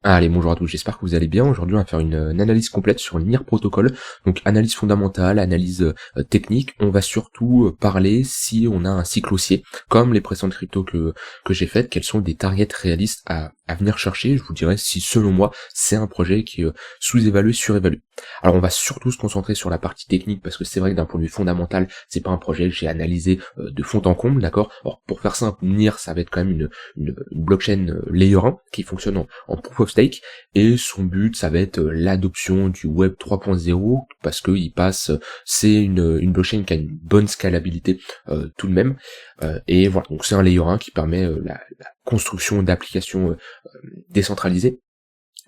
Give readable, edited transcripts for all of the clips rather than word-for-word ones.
Allez, bonjour à tous, j'espère que vous allez bien. Aujourd'hui, on va faire une analyse complète sur l'IR protocole. Donc, analyse fondamentale, analyse technique. On va surtout parler si on a un cycle haussier, comme les précédentes cryptos que j'ai faites, quels sont des targets réalistes à venir chercher. Je vous dirai si, selon moi, c'est un projet qui est sous-évalué, surévalué. Alors, on va surtout se concentrer sur la partie technique, parce que c'est vrai que d'un point de vue fondamental, c'est pas un projet que j'ai analysé de fond en comble, d'accord. Alors, pour faire simple, NIR, ça va être quand même une blockchain layer 1 qui fonctionne en proof of stake, et son but ça va être l'adoption du web 3.0 parce que c'est une blockchain qui a une bonne scalabilité tout de même, et voilà, donc c'est un layer 1 qui permet la construction d'applications décentralisées.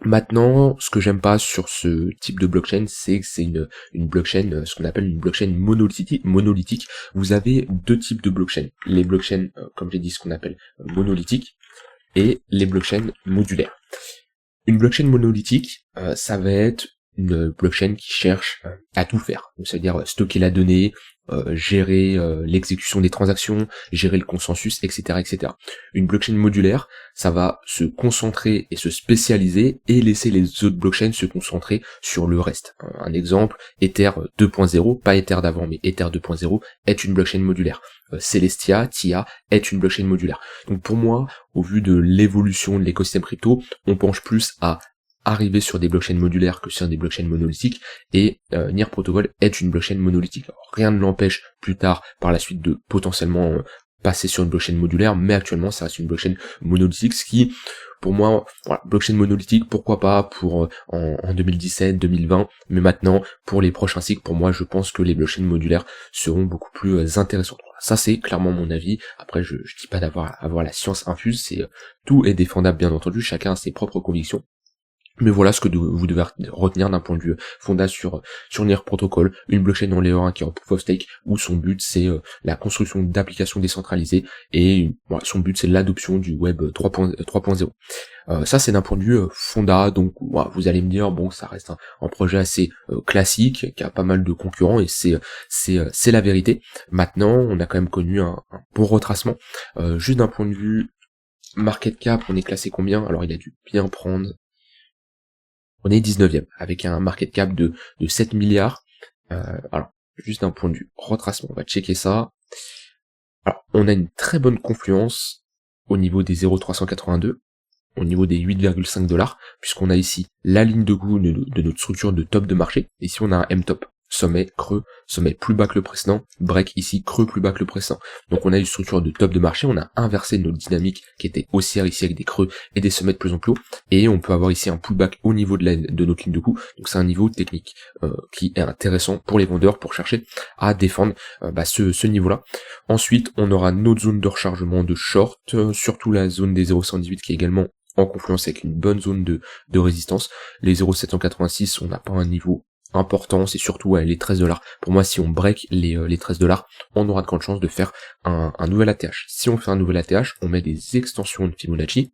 Maintenant, ce que j'aime pas sur ce type de blockchain, c'est que c'est une blockchain, ce qu'on appelle une blockchain monolithique. Vous avez deux types de blockchains. Les blockchains, comme j'ai dit, ce qu'on appelle monolithiques, et les blockchains modulaires. Une blockchain monolithique, ça va être une blockchain qui cherche à tout faire. C'est-à-dire stocker la donnée, gérer l'exécution des transactions, gérer le consensus, etc., etc. Une blockchain modulaire, ça va se concentrer et se spécialiser et laisser les autres blockchains se concentrer sur le reste. Un exemple, Ether 2.0, pas Ether d'avant, mais Ether 2.0 est une blockchain modulaire. Celestia, TIA est une blockchain modulaire. Donc pour moi, au vu de l'évolution de l'écosystème crypto, on penche plus à arriver sur des blockchains modulaires que sur des blockchains monolithiques, et NIR Protocol est une blockchain monolithique. Alors, rien ne l'empêche plus tard par la suite de potentiellement passer sur une blockchain modulaire, mais actuellement ça reste une blockchain monolithique, ce qui pour moi, voilà, blockchain monolithique, pourquoi pas pour en 2017, 2020, mais maintenant, pour les prochains cycles, pour moi, je pense que les blockchains modulaires seront beaucoup plus intéressantes. Voilà, ça c'est clairement mon avis. Après, je dis pas avoir la science infuse, tout est défendable bien entendu, chacun a ses propres convictions. Mais voilà ce que vous devez retenir d'un point de vue fonda sur NIR Protocol, une blockchain en layer 1 qui est en proof of stake, où son but c'est la construction d'applications décentralisées, et voilà, son but c'est l'adoption du web 3.0. Ça c'est d'un point de vue fonda, donc voilà, vous allez me dire, bon, ça reste un projet assez classique, qui a pas mal de concurrents, et c'est la vérité. Maintenant, on a quand même connu un bon retracement. Juste d'un point de vue market cap, on est classé combien? Alors il a dû bien prendre. On est 19e, avec un market cap de 7 milliards. Alors, juste d'un point de vue retracement, on va checker ça. Alors, on a une très bonne confluence au niveau des 0,382, au niveau des 8,5$, puisqu'on a ici la ligne de goût de notre structure de top de marché. Ici, on a un M-top. Sommet, creux, sommet plus bas que le précédent, break ici, creux plus bas que le précédent. Donc on a une structure de top de marché, on a inversé notre dynamique qui était haussière ici avec des creux et des sommets de plus en plus haut, et on peut avoir ici un pullback au niveau de notre ligne de coup, donc c'est un niveau technique qui est intéressant pour les vendeurs pour chercher à défendre ce niveau-là. Ensuite, on aura notre zone de rechargement de short, surtout la zone des 0,118 qui est également en confluence avec une bonne zone de résistance. Les 0,786, on n'a pas un niveau important, c'est surtout les 13$. Pour moi, si on break les 13$, on aura de grandes chances de faire un nouvel ATH. Si on fait un nouvel ATH, on met des extensions de Fibonacci,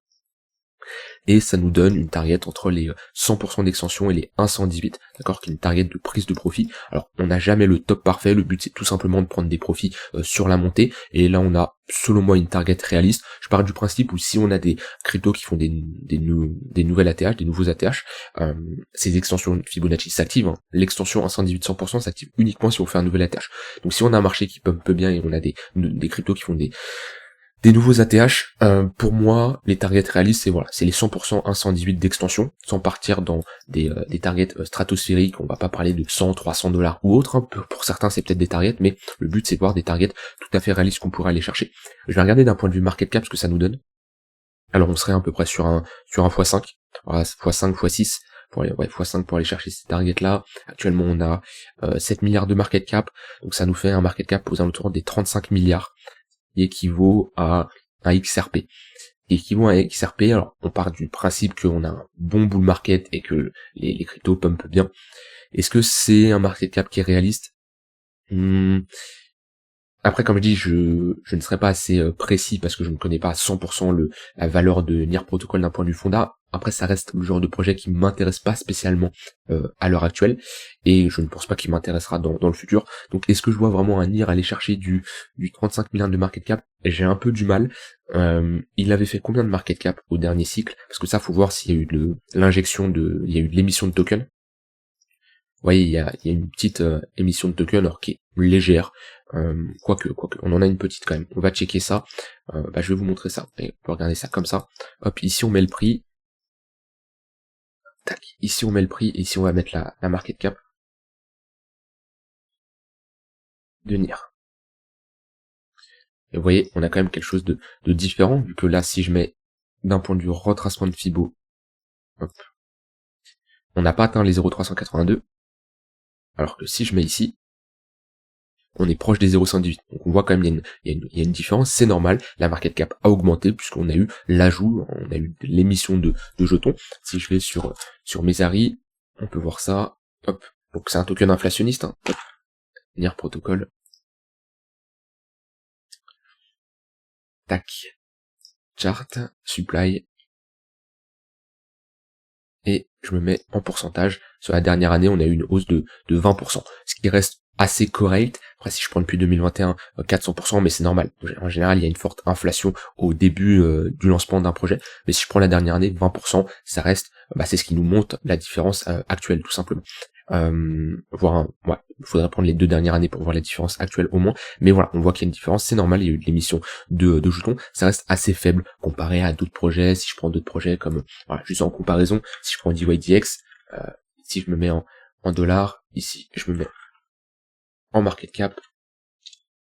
et ça nous donne une target entre les 100% d'extension et les 118, d'accord, qui est une target de prise de profit. Alors, on n'a jamais le top parfait, le but c'est tout simplement de prendre des profits sur la montée, et là on a, selon moi, une target réaliste. Je pars du principe où si on a des cryptos qui font des nouvelles ATH, des nouveaux ATH, ces extensions Fibonacci s'activent, hein. L'extension 118-100% s'active uniquement si on fait un nouvel ATH. Donc si on a un marché qui pump bien et on a des cryptos qui font des nouveaux ATH, pour moi, les targets réalistes, c'est les 100% 118 d'extension, sans partir dans des targets stratosphériques. On va pas parler de 100, 300$ ou autre, hein. Pour certains c'est peut-être des targets, mais le but c'est de voir des targets tout à fait réalistes qu'on pourrait aller chercher. Je vais regarder d'un point de vue market cap ce que ça nous donne. Alors on serait à peu près sur un x5, voilà, x5, x6, x5 pour aller chercher ces targets là. Actuellement on a 7 milliards de market cap, donc ça nous fait un market cap aux alentours des 35 milliards. Équivaut à un XRP. Équivaut à un XRP, alors on part du principe qu'on a un bon bull market et que les cryptos pumpent bien. Est-ce que c'est un market cap qui est réaliste? Après, comme je dis, je ne serai pas assez précis parce que je ne connais pas à 100% la valeur de NIR Protocol d'un point de vue fonda, Après, ça reste le genre de projet qui m'intéresse pas spécialement à l'heure actuelle, et je ne pense pas qu'il m'intéressera dans le futur. Donc est-ce que je vois vraiment un NIR aller chercher du 35 milliards de market cap? J'ai un peu du mal. Il avait fait combien de market cap au dernier cycle? Parce que ça, faut voir s'il y a eu il y a eu de l'émission de tokens. Vous voyez, il y a une petite émission de tokens, alors qui est légère. Quoique, on en a une petite quand même. On va checker ça. Je vais vous montrer ça. Et on peut regarder ça comme ça. Hop, ici on met le prix. Tac, ici on met le prix, et ici on va mettre la market cap de NIR. Et vous voyez, on a quand même quelque chose de différent, vu que là, si je mets d'un point de vue retracement de Fibo, hop, on n'a pas atteint les 0,382, alors que si je mets ici, on est proche des 0,118. Donc on voit quand même il y a une différence, c'est normal, la market cap a augmenté puisqu'on a eu l'ajout, on a eu l'émission de jetons. Si je vais sur Messari, on peut voir ça, hop, donc c'est un token inflationniste, hein. Hop. NIR protocole. Tac. Chart, supply. Et je me mets en pourcentage. Sur la dernière année, on a eu une hausse de 20%. Ce qui reste assez correct. Après, si je prends depuis 2021, 400%, mais c'est normal. En général, il y a une forte inflation au début du lancement d'un projet. Mais si je prends la dernière année, 20%, ça reste, c'est ce qui nous montre la différence actuelle, tout simplement. Il faudrait prendre les 2 dernières années pour voir la différence actuelle au moins, mais voilà, on voit qu'il y a une différence, c'est normal, il y a eu de l'émission de jetons, ça reste assez faible comparé à d'autres projets. Si je prends d'autres projets comme, juste en comparaison, si je prends DYDX, si je me mets en dollars, ici, je me mets en market cap,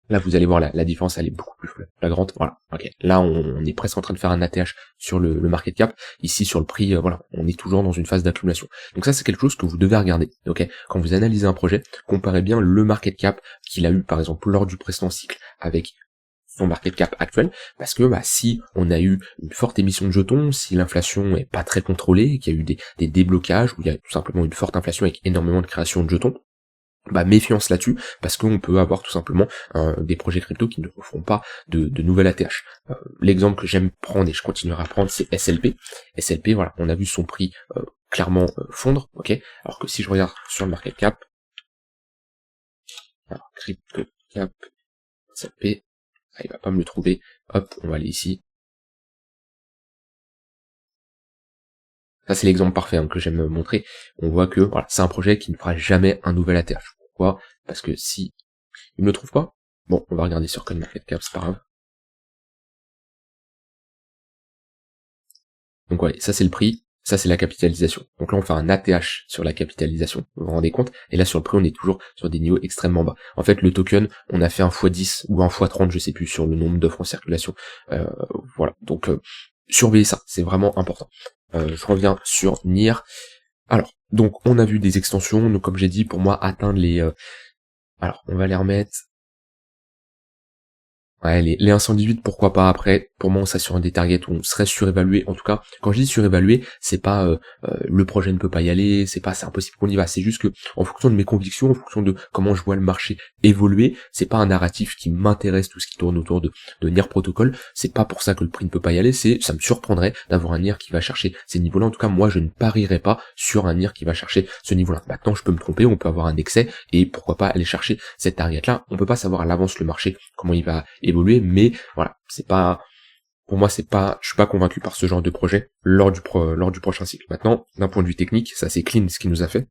là vous allez voir la différence, elle est beaucoup plus flagrante. Voilà, ok. Là on est presque en train de faire un ATH sur le market cap. Ici sur le prix, on est toujours dans une phase d'accumulation. Donc ça c'est quelque chose que vous devez regarder. Ok, quand vous analysez un projet, comparez bien le market cap qu'il a eu par exemple lors du précédent cycle avec son market cap actuel, parce que si on a eu une forte émission de jetons, si l'inflation est pas très contrôlée, qu'il y a eu des déblocages, ou il y a tout simplement une forte inflation avec énormément de création de jetons, méfiance là-dessus, parce qu'on peut avoir tout simplement des projets crypto qui ne feront pas de nouvelles ATH. L'exemple que j'aime prendre, et je continuerai à prendre, c'est SLP. SLP, voilà, on a vu son prix clairement fondre, ok, alors que si je regarde sur le market cap, alors crypto cap, SLP, il va pas me le trouver, hop, on va aller ici. Ça c'est l'exemple parfait que j'aime montrer. On voit que c'est un projet qui ne fera jamais un nouvel ATH. Pourquoi? Parce que si il ne le trouve pas, bon, on va regarder sur CoinMarketCap, c'est pas grave. Donc ça c'est le prix, ça c'est la capitalisation. Donc là on fait un ATH sur la capitalisation, vous vous rendez compte? Et là sur le prix on est toujours sur des niveaux extrêmement bas. En fait le token, on a fait un x10 ou un x30, je sais plus, sur le nombre d'offres en circulation. Donc surveillez ça, c'est vraiment important. Je reviens sur NIR. Alors, donc on a vu des extensions, donc comme j'ai dit, pour moi atteindre les... alors on va les remettre... Ouais, les 1,118, pourquoi pas. Après, pour moi, on serait sur des targets où on serait surévalué. En tout cas, quand je dis surévalué, c'est pas le projet ne peut pas y aller, c'est impossible qu'on y va. C'est juste que, en fonction de mes convictions, en fonction de comment je vois le marché évoluer, c'est pas un narratif qui m'intéresse, tout ce qui tourne autour de NIR Protocol. C'est pas pour ça que le prix ne peut pas y aller. Ça me surprendrait d'avoir un NIR qui va chercher ces niveaux-là. En tout cas, moi, je ne parierais pas sur un NIR qui va chercher ce niveau-là. Maintenant, je peux me tromper, on peut avoir un excès, et pourquoi pas aller chercher cette target-là. On peut pas savoir à l'avance le marché, comment il va évoluer, mais voilà, pour moi je suis pas convaincu par ce genre de projet lors du prochain cycle. Maintenant, d'un point de vue technique, ça c'est clean ce qu'il nous a fait.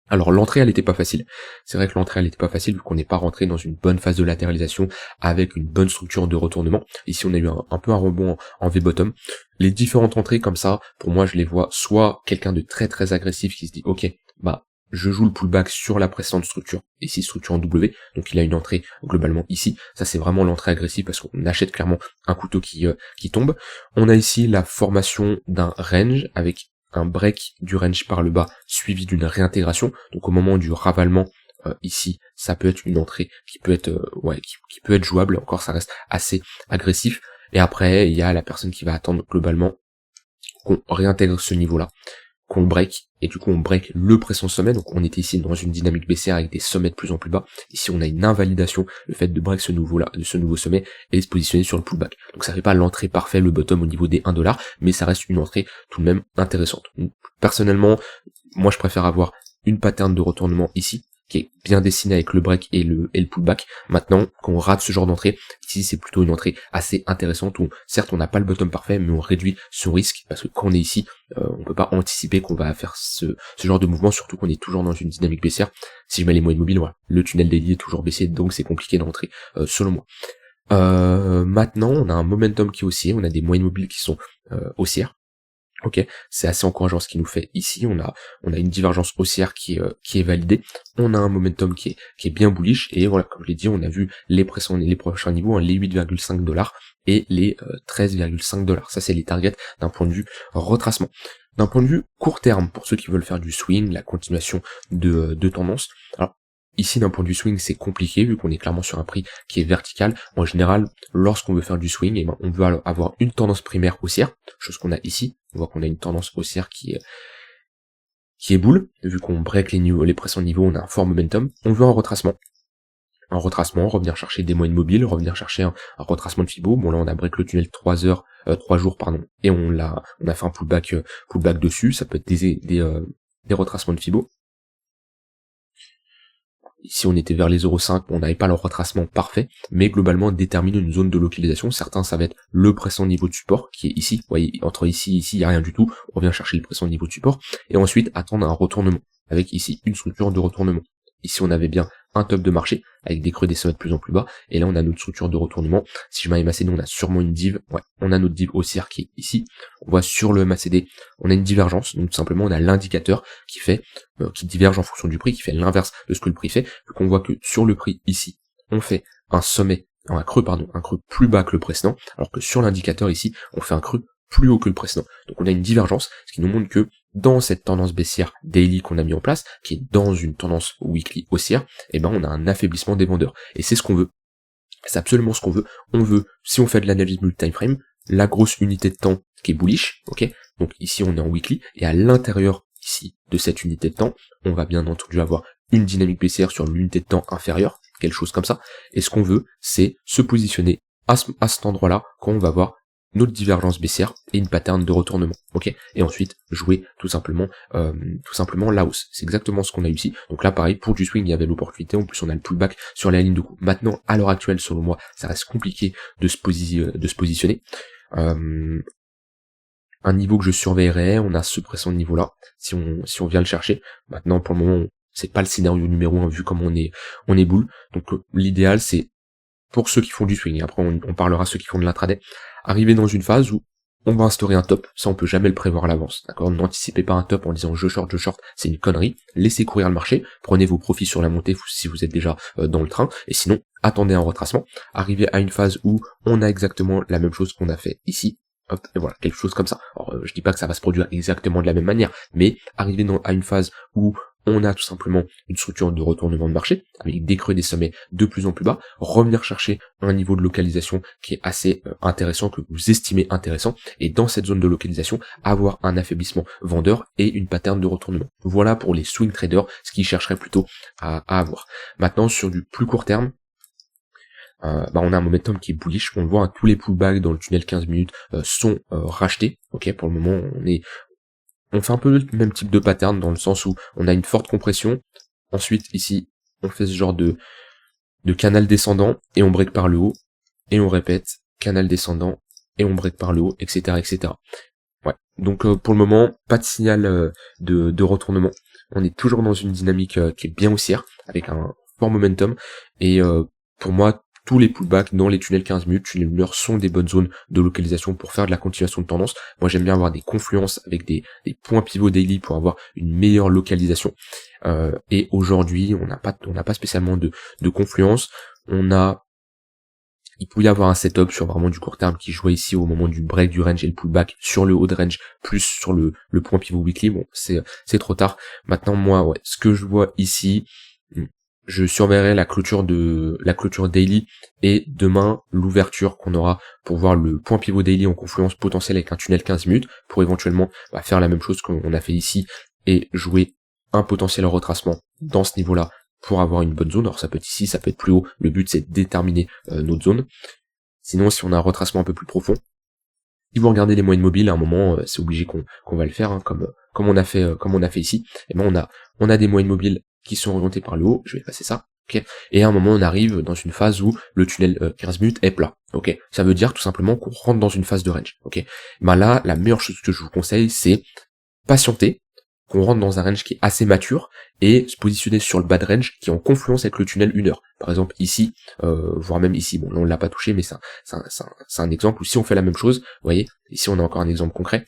Alors l'entrée elle était pas facile. C'est vrai que l'entrée elle était pas facile vu qu'on n'est pas rentré dans une bonne phase de latéralisation avec une bonne structure de retournement. Ici on a eu un peu un rebond en V-bottom. Les différentes entrées comme ça, pour moi je les vois soit quelqu'un de très très agressif qui se dit ok, je joue le pullback sur la précédente structure, ici structure en W, donc il a une entrée globalement ici, ça c'est vraiment l'entrée agressive parce qu'on achète clairement un couteau qui tombe. On a ici la formation d'un range avec un break du range par le bas suivi d'une réintégration, donc au moment du ravalement ici, ça peut être une entrée qui peut être qui peut être jouable, encore ça reste assez agressif, et après il y a la personne qui va attendre globalement qu'on réintègre ce niveau-là, qu'on le break, et du coup on break le précédent sommet, donc on était ici dans une dynamique baissière avec des sommets de plus en plus bas. Ici on a une invalidation, le fait de break ce nouveau sommet et se positionner sur le pullback. Donc ça fait pas l'entrée parfaite, le bottom au niveau des 1$, mais ça reste une entrée tout de même intéressante. Donc, personnellement, moi je préfère avoir une pattern de retournement ici, qui est bien dessiné avec le break et le pullback. Maintenant, quand on rate ce genre d'entrée, ici c'est plutôt une entrée assez intéressante où certes on n'a pas le bottom parfait, mais on réduit son risque, parce que quand on est ici, on peut pas anticiper qu'on va faire ce genre de mouvement, surtout qu'on est toujours dans une dynamique baissière. Si je mets les moyennes mobiles, voilà, le tunnel daily est toujours baissier, donc c'est compliqué d'entrer selon moi. Maintenant on a un momentum qui est haussier, on a des moyennes mobiles qui sont haussières. Ok, c'est assez encourageant ce qu'il nous fait ici. On a une divergence haussière qui est validée. On a un momentum qui est bien bullish, et voilà, comme je l'ai dit, on a vu les prochains niveaux, hein, les 8,5$ et les 13,5$. Ça c'est les targets d'un point de vue retracement. D'un point de vue court terme, pour ceux qui veulent faire du swing, la continuation de tendance. Alors ici, d'un point de vue swing, c'est compliqué, vu qu'on est clairement sur un prix qui est vertical. En général, lorsqu'on veut faire du swing, eh ben, on veut avoir une tendance primaire haussière, chose qu'on a ici. On voit qu'on a une tendance haussière qui est boule, vu qu'on break les précédents niveaux, on a un fort momentum. On veut un retracement, revenir chercher des moyennes mobiles, revenir chercher un retracement de Fibo. Bon là, on a break le tunnel 3 jours, et on a fait un pullback dessus. Ça peut être des retracements de Fibo. Ici on était vers les 0,5, on n'avait pas le retracement parfait, mais globalement détermine une zone de localisation. Certains ça va être le précédent niveau de support, qui est ici, vous voyez, entre ici et ici, il n'y a rien du tout, on revient chercher le précédent niveau de support, et ensuite attendre un retournement, avec ici une structure de retournement. Ici on avait bien un top de marché, avec des creux des sommets de plus en plus bas, et là on a notre structure de retournement. Si je mets MACD, on a sûrement une div, on a notre div haussière qui est ici. On voit sur le MACD, on a une divergence, donc tout simplement on a l'indicateur qui diverge en fonction du prix, qui fait l'inverse de ce que le prix fait, vu qu'on voit que sur le prix ici, on fait un creux plus bas que le précédent, alors que sur l'indicateur ici, on fait un creux plus haut que le précédent. Donc on a une divergence, ce qui nous montre que dans cette tendance baissière daily qu'on a mis en place, qui est dans une tendance weekly haussière, eh ben on a un affaiblissement des vendeurs. Et c'est ce qu'on veut. C'est absolument ce qu'on veut. On veut, si on fait de l'analyse multi-time frame, la grosse unité de temps qui est bullish, ok. Donc ici on est en weekly, et à l'intérieur ici de cette unité de temps, on va bien entendu avoir une dynamique baissière sur l'unité de temps inférieure, quelque chose comme ça. Et ce qu'on veut, c'est se positionner à cet endroit-là quand on va voir notre divergence baissière et une pattern de retournement, ok, et ensuite jouer tout simplement la hausse. C'est exactement ce qu'on a eu ici. Donc là pareil, pour du swing il y avait l'opportunité, en plus on a le pullback sur la ligne de coup. Maintenant à l'heure actuelle, selon moi, ça reste compliqué de se positionner. Un niveau que je surveillerais, on a ce précédent niveau là, si on vient le chercher. Maintenant pour le moment c'est pas le scénario numéro 1 vu comme on est boule. Donc l'idéal c'est, pour ceux qui font du swing, après on parlera ceux qui font de l'intraday, arriver dans une phase où on va instaurer un top. Ça on peut jamais le prévoir à l'avance, d'accord. N'anticipez pas un top en disant je short, c'est une connerie. Laissez courir le marché, prenez vos profits sur la montée si vous êtes déjà dans le train, et sinon attendez un retracement, arrivez à une phase où on a exactement la même chose qu'on a fait ici, hop, et voilà, quelque chose comme ça. Alors je dis pas que ça va se produire exactement de la même manière, mais arriver à une phase où on a tout simplement une structure de retournement de marché, avec des creux des sommets de plus en plus bas, revenir chercher un niveau de localisation qui est assez intéressant, que vous estimez intéressant, et dans cette zone de localisation, avoir un affaiblissement vendeur et une pattern de retournement. Voilà pour les swing traders, ce qu'ils chercheraient plutôt à avoir. Maintenant, sur du plus court terme, on a un momentum qui est bullish, on le voit, hein, tous les pullbacks dans le tunnel 15 minutes sont rachetés, ok, pour le moment on fait un peu le même type de pattern, dans le sens où on a une forte compression, ensuite ici on fait ce genre de canal descendant et on break par le haut, et on répète, canal descendant et on break par le haut, etc. etc. Ouais. Donc pour le moment, pas de signal de retournement. On est toujours dans une dynamique qui est bien haussière, avec un fort momentum, et pour moi, tous les pullbacks dans les tunnels 15 minutes, tunnels lunaires sont des bonnes zones de localisation pour faire de la continuation de tendance. Moi j'aime bien avoir des confluences avec des points pivots daily pour avoir une meilleure localisation. Et aujourd'hui on n'a pas spécialement de confluence. Il peut y avoir un setup sur vraiment du court terme qui jouait ici au moment du break du range et le pullback sur le haut de range, plus sur le point pivot weekly. Bon, c'est trop tard. Maintenant moi, ce que je vois ici, je surveillerai la clôture daily et demain l'ouverture qu'on aura pour voir le point pivot daily en confluence potentielle avec un tunnel 15 minutes pour éventuellement faire la même chose qu'on a fait ici et jouer un potentiel retracement dans ce niveau-là pour avoir une bonne zone. Alors ça peut être ici, ça peut être plus haut, le but c'est de déterminer notre zone. Sinon si on a un retracement un peu plus profond, si vous regardez les moyennes mobiles, à un moment c'est obligé qu'on va le faire, hein, comme on a fait ici, et ben on a des moyennes mobiles qui sont orientées par le haut, je vais passer ça, ok, et à un moment on arrive dans une phase où le tunnel 15 minutes est plat, ok, ça veut dire tout simplement qu'on rentre dans une phase de range, ok, ben là la meilleure chose que je vous conseille c'est patienter, qu'on rentre dans un range qui est assez mature, et se positionner sur le bas de range qui est en confluence avec le tunnel 1 heure. Par exemple ici, voire même ici, bon là on l'a pas touché, mais c'est un exemple où si on fait la même chose, vous voyez, ici on a encore un exemple concret,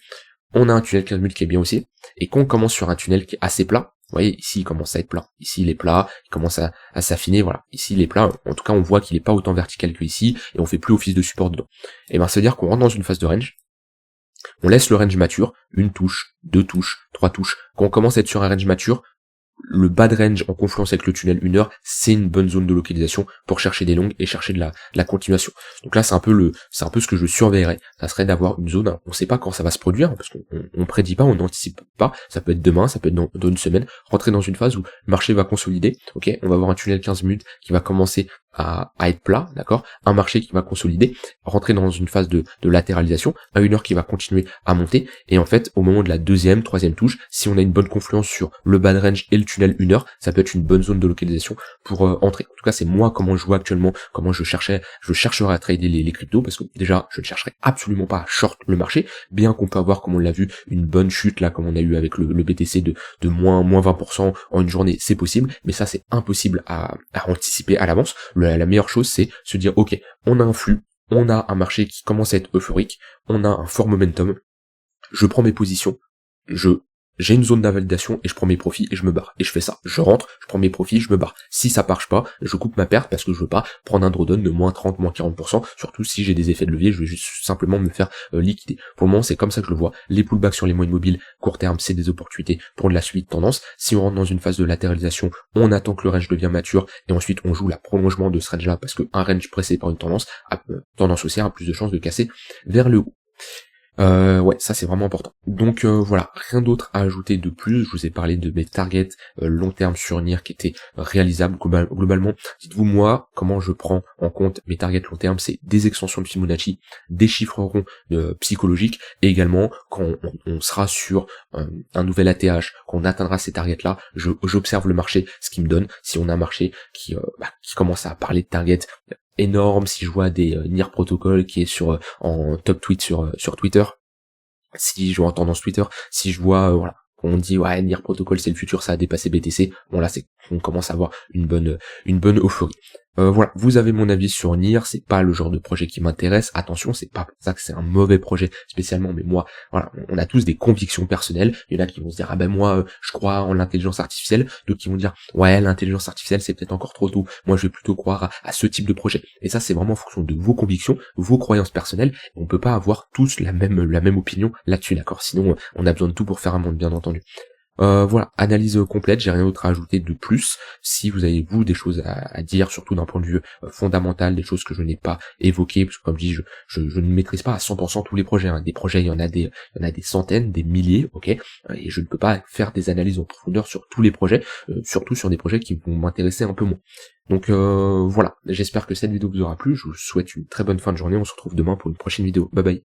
on a un tunnel 15 minutes qui est bien haussier, et qu'on commence sur un tunnel qui est assez plat, vous voyez, ici il commence à être plat, ici il est plat, il commence à s'affiner, voilà, ici il est plat, en tout cas on voit qu'il est pas autant vertical que ici, et on fait plus office de support dedans. Et ben ça veut dire qu'on rentre dans une phase de range, on laisse le range mature, une touche, deux touches, trois touches, quand on commence à être sur un range mature, le bas de range en confluence avec le tunnel 1 heure, c'est une bonne zone de localisation pour chercher des longues et chercher de la continuation. Donc là, c'est un peu ce que je surveillerais. Ça serait d'avoir une zone, on sait pas quand ça va se produire, parce qu'on prédit pas, on n'anticipe pas. Ça peut être demain, ça peut être dans une semaine. Rentrer dans une phase où le marché va consolider. Ok, on va avoir un tunnel 15 minutes qui va commencer à être plat, d'accord, un marché qui va consolider, rentrer dans une phase de latéralisation, à 1 heure qui va continuer à monter, et en fait, au moment de la deuxième, troisième touche, si on a une bonne confluence sur le bas de range et le tunnel 1 heure, ça peut être une bonne zone de localisation pour entrer. En tout cas, c'est moi comment je vois actuellement, comment je chercherai à trader les cryptos, parce que déjà, je ne chercherai absolument pas à short le marché, bien qu'on peut avoir, comme on l'a vu, une bonne chute, là, comme on a eu avec le BTC de moins 20% en une journée, c'est possible, mais ça, c'est impossible à anticiper à l'avance. La meilleure chose, c'est se dire, ok, on a un flux, on a un marché qui commence à être euphorique, on a un fort momentum, je prends mes positions, j'ai une zone d'invalidation et je prends mes profits et je me barre. Et je fais ça. Je rentre, je prends mes profits, je me barre. Si ça marche pas, je coupe ma perte parce que je veux pas prendre un drawdown de moins 30, moins 40%, surtout si j'ai des effets de levier, je vais juste simplement me faire liquider. Pour le moment, c'est comme ça que je le vois. Les pullbacks sur les moyennes mobiles, court terme, c'est des opportunités pour de la suite tendance. Si on rentre dans une phase de latéralisation, on attend que le range devienne mature et ensuite on joue la prolongement de ce range-là parce qu'un range pressé par une tendance haussière a plus de chances de casser vers le haut. Ouais, ça c'est vraiment important. Donc voilà, rien d'autre à ajouter de plus. Je vous ai parlé de mes targets long terme sur NIR qui étaient réalisables globalement. Dites-vous moi comment je prends en compte mes targets long terme, c'est des extensions de Fibonacci, des chiffres ronds psychologiques, et également quand on sera sur un nouvel ATH, quand on atteindra ces targets là, j'observe le marché, ce qui me donne si on a un marché qui commence à parler de targets énorme, si je vois des NIR Protocol qui est en top tweet sur Twitter, si je vois en tendance Twitter, si je vois voilà, on dit ouais NIR Protocol c'est le futur, ça a dépassé BTC, bon là c'est qu'on commence à avoir une bonne euphorie. Voilà, vous avez mon avis sur NIR, c'est pas le genre de projet qui m'intéresse, attention, c'est pas pour ça que c'est un mauvais projet spécialement, mais moi, voilà, on a tous des convictions personnelles, il y en a qui vont se dire, ah ben moi, je crois en l'intelligence artificielle, d'autres qui vont dire, ouais, l'intelligence artificielle c'est peut-être encore trop tôt, moi je vais plutôt croire à ce type de projet, et ça c'est vraiment en fonction de vos convictions, vos croyances personnelles, on peut pas avoir tous la même opinion là-dessus, d'accord, sinon on a besoin de tout pour faire un monde, bien entendu. Voilà, analyse complète, j'ai rien d'autre à ajouter de plus. Si vous avez vous des choses à dire, surtout d'un point de vue fondamental, des choses que je n'ai pas évoquées, parce que comme je dis, je ne maîtrise pas à 100% tous les projets, hein. Des projets, il y en a des centaines, des milliers, ok, et je ne peux pas faire des analyses en profondeur sur tous les projets, surtout sur des projets qui vont m'intéresser un peu moins. Donc voilà, j'espère que cette vidéo vous aura plu, je vous souhaite une très bonne fin de journée, on se retrouve demain pour une prochaine vidéo, bye bye.